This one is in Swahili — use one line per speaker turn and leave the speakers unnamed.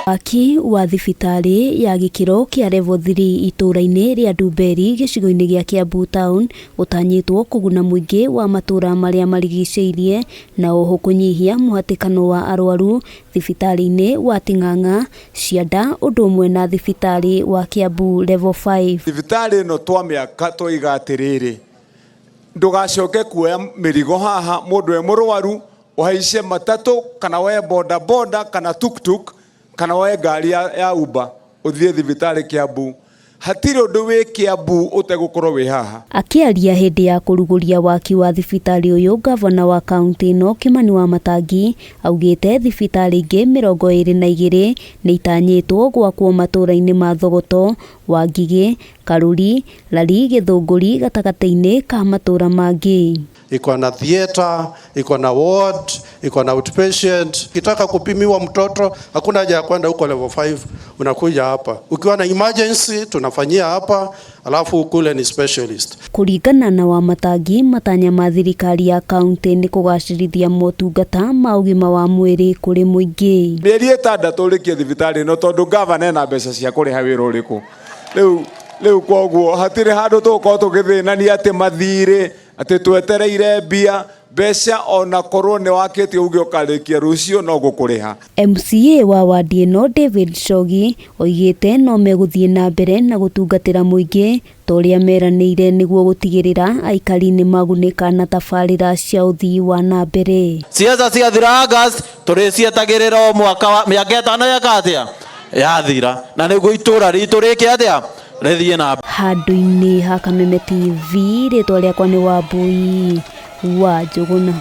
Waki wa thibitari ya gikiro kia level 3 itura-ini ria Ndumberi gicigo-ini gia Kiambu Town utanyitwo kuguna muingi wa matura maria marigiceirie na oho kunyihia muhatikano wa arwaru thibitari-ini wa Ting'ang'a, Cianda undu umwe na thibitari wa Kiambu level 5.
Thibitari no twamiaka twiga atiriri ndugacoke kuoya mirigo haha mundu e murwaru uhaice matatu kana we boda boda kana tuktuk kana we ngari ya Uber uthie thibitari Kiambu. Hatiri undu wi Kiambu utegukorwo wi haha.
Akiaria hindi ya kuruguria waki wa thibitari uyu, gavana wa kaunti ino Kimani Wamatangi augite thibitari ingi 22 ni itanyitwo gwakwo matura-ini ma Thogoto, Wangigi, Karuri, Rari, Githunguri gatagati-ini ka matura mangi.
Iko na theater, iko na ward, iko na outpatient. Ukitaka kupimiwa mtoto hakuna haja ya kwenda huko level 5, unakuja hapa. Ukiwa na emergency tunafanyia hapa, alafu kule ni specialist.
Kuringana na Wamatangi, matanya ma thirikari ya kaunti ni kugacirithia motungata ma ugima wa mwiri kuri muingi.
Mieri 6 rikie thibitari no tondu governor na mbeca cia kuriha wira uriku. Riu koguo hatiri handu tuko tugithinania ati mathire ati twetereire mbia mbeca ona korwo ni wakiti uge ukarikia rucio no gukuriha.
MCA wa wadi ino David Shogi oigite no meguthie na mbere na gutungatira muingi toria meraniire niguo gutigirira aikari ni magunika na tabarira cia uthii wa na mbere.
Ciaca ciathira August turicietagirira mwaka wa miaka 5 yakatia yathira na niguo itura ritu riki atia rithie na
handu-ini ha Kameme TV ritwa riakwa ni Wambui wa Njuguna.